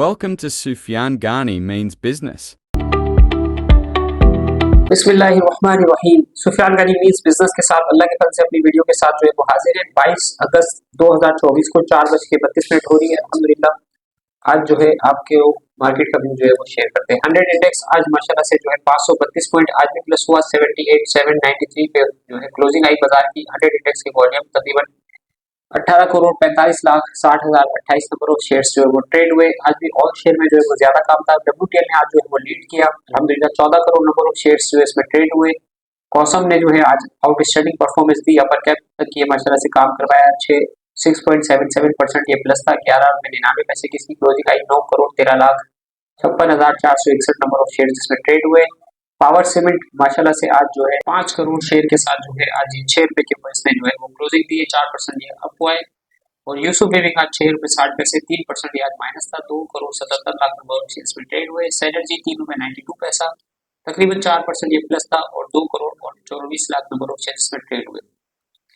Welcome to Sufyan Ghani Means Business. बिस्मिल्लाहिर्रहमानिर्रहीम। Sufiyan Ghani means business के साथ अल्लाह के फजल से अपनी वीडियो के साथ जो है वो हाजिर है। 22 अगस्त 2024 को 4:32 हो रही है। अल्हम्दुलिल्लाह आज जो है आपके मार्केट का व्यू जो है वो शेयर करते हैं। 100 इंडेक्स आज माशाल्लाह से जो है 532 पॉइंट आज भी प्लस हुआ। 78,793 पे जो है क्लोजिंग आई बाजार की। 100 इंडेक्स की वॉल्यूम तकरीबन 18,45,60,028 नंबर ऑफ शेयर्स जो है वो ट्रेड हुए। आज भी ऑल शेयर में जो है वो ज्यादा काम था। WTL ने आज जो है वो लीड किया। अल्हम्दुलिल्लाह 14 करोड़ नंबर ऑफ शेयर्स जो है इसमें ट्रेड हुए। कॉसम ने जो है आज आउटस्टैंडिंग परफॉर्मेंस दी। अपर कैप तक ये माशाल्लाह से काम करवाया। 6.77% ये प्लस था। 11 रुपए 99 पैसे की इसकी closing I. 9,13,56,461 number of shares इसमें ट्रेड हुए। पावर सीमेंट माशाल्लाह से आज जो है 5 करोड़ शेयर के साथ जो है आज 6 रुपए के ऊपर इसने जो है वो क्लोजिंग दी है। 4% ये अप हुआ है। और यूसुफ बेबी का 6 रुपए 60 पैसे 3% ये आज माइनस था। 2,77,00,000 नंबर ऑफ शेयर्स में ट्रेड हुए। सेनर्जी 3 रुपए 92 पैसा तकरीबन 4% ये प्लस था। और 2 crore 24 lakh number of shares में ट्रेड हुए।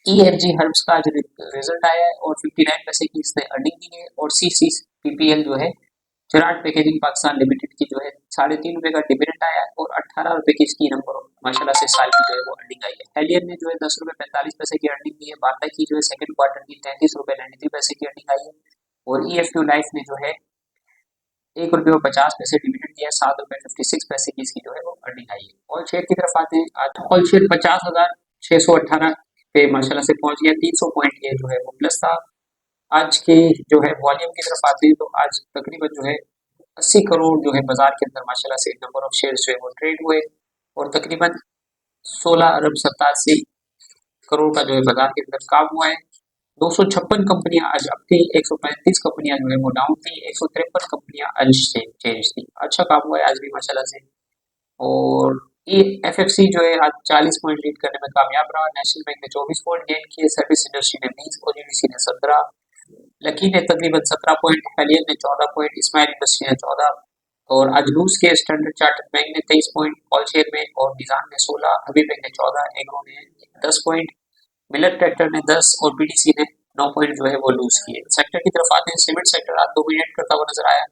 EFG हर्ब्स का आज रिजल्ट आया है और 59 पैसे की इसने अर्निंग दी है। और CCPPL जो है चिराग पैकेजिंग पाकिस्तान लिमिटेड की जो है 3.5 रुपए का डिविडेंड आया है। और 18 रुपए की इसकी नंबर माशाल्लाह से साल की जो है वो अर्निंग आई है। हेलियन ने जो है 10 रुपए 45 पैसे की अर्निंग दी है। बाटा की जो है सेकंड क्वार्टर की 33 रुपए 93 पैसे की अर्निंग आई है। और EFQ लाइफ ने जो है 1 रुपए 50 पैसे डिविडेंड दिया है। 7 रुपए 56 पैसे की इसकी जो है वो अर्निंग आई है। ऑल शेयर की तरफ आते हैं। आज ऑल शेयर 50,618 पे माशाल्लाह से पहुंच गया। 300 पॉइंट ये जो है वो प्लस था। आज के जो है वॉल्यूम की तरफ आते हैं तो आज तकरीबन जो है 80 करोड़ जो है बाजार के अंदर माशाल्लाह से नंबर ऑफ शेयर्स जो है वो ट्रेड हुए। और तकरीबन 16 अरब 87 करोड़ का जो है बाजार के अंदर काम हुआ है। 256 कंपनियां आज अप थी। 135 कंपनियां जो है वो डाउन थी। 153 कंपनियां आज चेंज थी। अच्छा काम हुआ है आज भी माशाल्लाह से। और ये FFC जो है आज 40 पॉइंट लीड करने में कामयाब रहा। नेशनल बैंक ने 24 पॉइंट गेन किए। सर्विस इंडस्ट्री ने 20, ONGC ने 17, लकी ने तकरीबन 17 पॉइंट, हेलियन ने 14 पॉइंट, इस्माइल इंडस्ट्री ने 14। और आज लूज के स्टैंडर्ड चार्टर्ड बैंक ने 23 पॉइंट ऑल शेयर में। और निजाम ने 16, हबीब बैंक ने 14, एग्रो ने 10 पॉइंट, मिलर ट्रैक्टर ने 10 और PDC ने 9 पॉइंट जो है वो लूज किए। सेक्टर की तरफ आते हैं। सीमेंट सेक्टर आज डोमिनेट करता हुआ नजर आया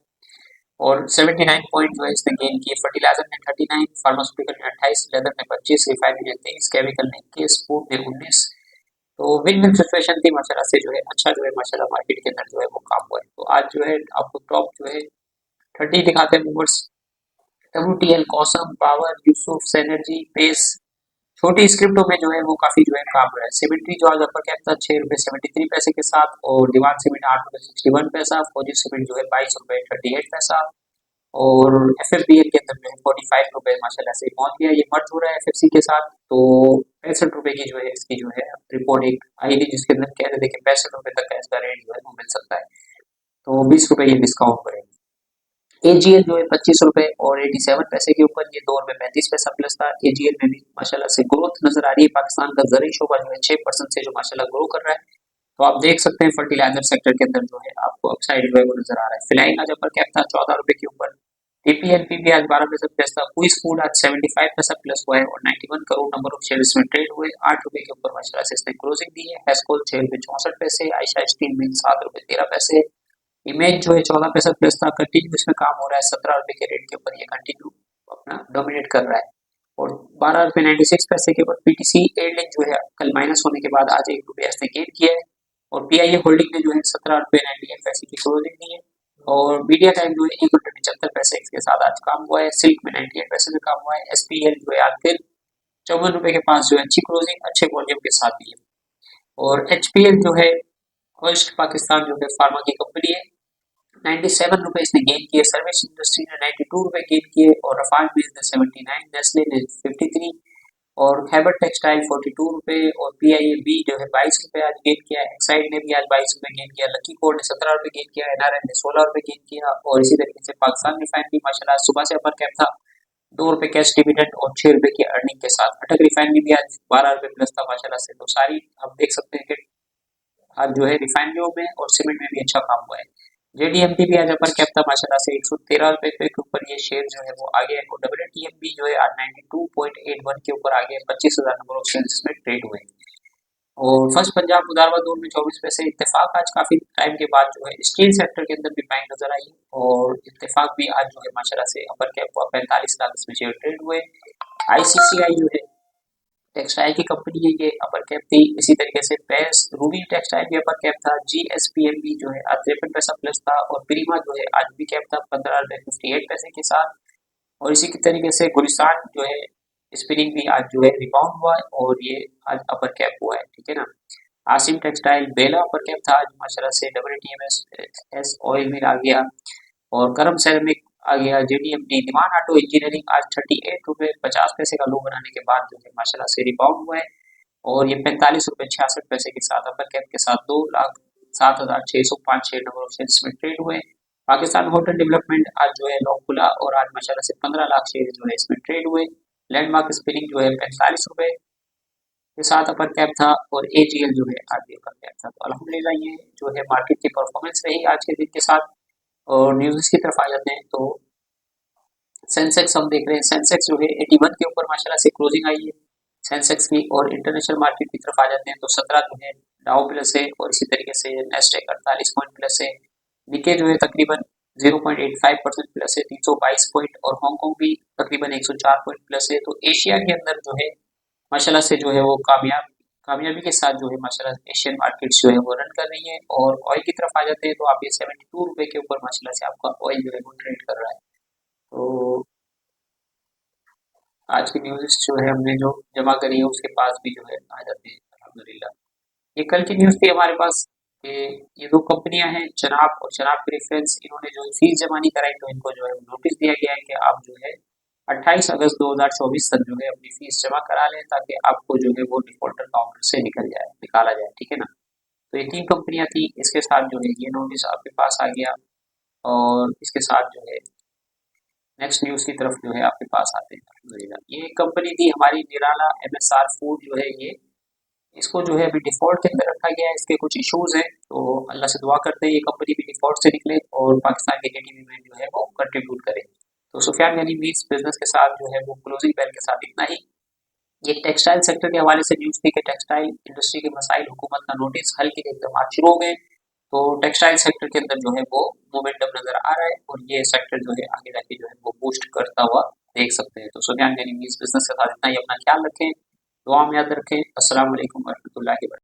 और 79 पॉइंट जो है इसने गेन किए। फर्टिलाइजर ने 39, फार्मास्यूटिकल ने 28, लेदर ने 25, रिफाइनरी ने 23, केमिकल ने 21, फूड ने 19। तो विन विन सिचुएशन थी माशाल्लाह से जो है अच्छा जो है माशाल्लाह मार्केट के अंदर जो है वो काम हुआ है। तो आज जो है आपको टॉप जो है 30 दिखाते हैं मूवर्स। WTL, कॉसम, पावर, यूसुफ, सेनर्जी, पेस। छोटी स्क्रिप्टों में जो है वो काफी जो है काम हो रहा है। सिमेंट्री जो आज अपर कैप था 6 रुपए 73 पैसे के साथ। और दीवान सीमेंट 8 रुपए 61 पैसा। फौजी सीमेंट जो है 22 रुपए 38 पैसा। और FFBL के अंदर जो है 45 रुपए माशाल्लाह से पहुंच गया। ये मर्ज हो रहा है FFC के साथ। तो 65 रुपए की जो है इसकी जो है रिपोर्ट एक आई थी जिसके अंदर कह रहे थे कि 65 रुपए तक का इसका रेट जो है वो मिल सकता है। तो 20 रुपए ये डिस्काउंट करेंगे। AGL जो है 25 रुपए और 87 पैसे के ऊपर ये 2 रुपए 35 पैसा प्लस था। AGL में भी माशाल्लाह से ग्रोथ नजर आ रही है। पाकिस्तान का ज़रूरी शोबा जो है 6% से जो माशाल्लाह ग्रो कर रहा है। तो आप देख सकते हैं फर्टिलाइजर सेक्टर के अंदर जो है आपको अपसाइड जो है वो नजर आ रहा है। फिलाइन आज अपर कैप था 14 रुपए के ऊपर। TPNP भी आज 12 पैसा प्लस था। क्विज फूड आज 75 पैसा प्लस हुआ है और 91 करोड़ नंबर ऑफ शेयर इसमें ट्रेड हुए। 8 रुपए के ऊपर माशाल्लाह से इसने क्लोजिंग दी है। हेस्कोल 6 रुपए 64 पैसे। आयशा स्टील मिल 7 रुपए 13 पैसे। इमेज जो है 14 पैसा प्लस था। कंटिन्यू इसमें काम हो रहा है। 17 रुपए के रेट के ऊपर ये कंटिन्यू अपना डोमिनेट कर रहा है। और 12 रुपए 96 पैसे के ऊपर PTC एयरलिंक जो है कल माइनस होने के बाद आज 1 रुपया इसने गेन किया है। और PIA होल्डिंग ने जो है 17 रुपए 98 पैसे की क्लोजिंग दी है। और मीडिया टाइम जो है 1 रुपए 75 पैसे इसके साथ आज काम हुआ है। सिल्क में 98 पैसे में काम हुआ है। SPL जो है आज फिर 54 रुपए के पास जो है अच्छी क्लोजिंग अच्छे वॉल्यूम के साथ दी है। और HPL जो है फर्स्ट पाकिस्तान जो है फार्मा की कंपनी है 97 रुपए इसने गेन किए। सर्विस इंडस्ट्री ने 92 रुपए गेन किए। और रफाल बेस ने 79, नेस्ले ने 53 और खैबर टेक्सटाइल 42 रुपए। और PIAB जो है 22 रुपए आज गेन किया। एक्साइड ने भी आज 22 रुपए गेन किया। लकी कोड ने 17 रुपए गेन किया। NRN ने 16 रुपए गेन किया। और इसी तरीके से पाकिस्तान रिफाइनरी माशाल्लाह सुबह से अपर कैप था 2 रुपए कैश डिविडेंड और 6 रुपए की अर्निंग के साथ। अटक रिफाइनरी भी आज 12 रुपए प्लस था माशाल्लाह से। तो सारी आप देख सकते हैं कि आज जो है रिफाइनरियों में और सीमेंट में भी अच्छा काम हुआ है। JDMT भी आज अपर कैप था माशाल्लाह से 113 रुपए के ऊपर ये शेयर जो है वो आ गया है। और WTMB जो है आज 92.81 के ऊपर आ गया है। 25,000 नंबर ऑफ शेयर इसमें ट्रेड हुए। और फर्स्ट पंजाब मुदारवा 2 में 24 पैसे। इत्तेफाक आज काफी टाइम के बाद जो है स्टील सेक्टर के अंदर भी बाइंग नजर आई और इत्तेफाक भी आज जो है माशाल्लाह से अपर कैप हुआ 45 लाख इसमें शेयर ट्रेड हुए। आईसीसीआई जो है टेक्सटाइल की कंपनी है, ये अपर कैप थी। इसी तरीके से पेस रूबी टेक्सटाइल भी अपर कैप था। जीएसपीएमबी जो है आज 53 पैसा प्लस था और प्रीमा जो है आज भी कैप था 15 रुपए 58 पैसे के साथ। और इसी के तरीके से गुलिस्तान जो है स्पिनिंग भी आज जो है रिबाउंड हुआ है और ये आज अपर कैप हुआ है, ठीक है ना। आसिम टेक्सटाइल बेला अपर कैप था आज माशाल्लाह से। डब्ल्यूटीएमएस एस ऑयल मिल आ गया और करम सेरेमिक आ गया। जेडीएमटी दीवान ऑटो इंजीनियरिंग आज 38 रुपए 50 पैसे का लो बनाने के बाद जो है माशाल्लाह से रिबाउंड हुआ है और ये 45 रुपए 66 पैसे के साथ अपर कैप के साथ 2,07,605 शेयर नंबर ऑफ शेयर में ट्रेड हुए। पाकिस्तान होटल डेवलपमेंट आज जो है लॉन्ग खुला और आज माशाल्लाह से 15 लाख शेयर जो है इसमें ट्रेड हुए। लैंडमार्क स्पिनिंग जो है 45 रुपए के साथ अपर कैप था और एजीएल जो है आज भी अपर कैप था। तो अल्हम्दुलिल्लाह ये जो है मार्केट की परफॉर्मेंस रही आज के दिन के साथ। और न्यूज़ की तरफ आ जाते हैं तो सेंसेक्स हम देख रहे हैं। सेंसेक्स जो है 81 के ऊपर माशाल्लाह से क्लोजिंग आई है सेंसेक्स की। और इंटरनेशनल मार्केट की तरफ आ जाते हैं तो 17 जो है डाउ प्लस है और इसी तरीके से नेस्डेक 48 पॉइंट प्लस है। निके जो है तकरीबन 0.85% प्लस है 322 पॉइंट और हांगकांग भी तकरीबन 104 पॉइंट प्लस है। तो एशिया के अंदर जो है माशाल्लाह से जो है वो कामयाबी के साथ जो है माशाल्लाह एशियन मार्केट्स जो है वो रन कर रही है। और ऑयल की तरफ आ जाते हैं तो आप ये 72 रुपए के ऊपर माशाल्लाह से आपका ऑयल जो है वो ट्रेड कर रहा है। तो आज की न्यूज़ जो है हमने जो जमा करी है उसके पास भी जो है आ जाते हैं अल्हम्दुलिल्लाह। ये कल की न्यूज़ थी हमारे पास कि ये दो कंपनियां हैं चनाब और चनाब प्रेफरेंस, इन्होंने जो फीस जमा नहीं कराई तो इनको जो है नोटिस दिया गया है कि आप जो है 28 अगस्त 2024 तक जो है अपनी फीस जमा करा लें ताकि आपको जो है वो डिफॉल्टर काउंटर से निकाला जाए, ठीक है ना। तो ये तीन कंपनियां थी, इसके साथ जो है ये नोटिस आपके पास आ गया। और इसके साथ जो है नेक्स्ट न्यूज़ की तरफ जो है आपके पास आते हैं अल्हम्दुलिल्लाह। ये कंपनी थी हमारी निराला एमएसआर फूड जो है ये, इसको जो है अभी डिफ़ॉल्ट के अंदर रखा गया है। इसके कुछ इश्यूज़ हैं तो अल्लाह से दुआ करते हैं ये कंपनी भी डिफ़ॉल्ट से निकले और पाकिस्तान के जीडीपी में जो है वो कंट्रीब्यूट करे। तो सुफियान गनी मीट्स बिजनेस के साथ जो है वो क्लोजिंग बेल के साथ इतना ही। ये टेक्सटाइल सेक्टर के हवाले से न्यूज़ थी कि टेक्सटाइल इंडस्ट्री के मसाइल हुकूमत का नोटिस हल के लिए इक़दाम शुरू हो गए। तो टेक्सटाइल सेक्टर के अंदर जो है वो मोमेंटम नज़र आ रहा है और ये सेक्टर जो है आगे जाके जो है वो बूस्ट करता हुआ देख सकते हैं। तो सुफियान गनी मीट्स बिजनेस के साथ इतना ही। अपना ख्याल रखें, दुआ में याद रखें। अस्सलाम वालेकुम वरहमतुल्लाहि व बरकातहू।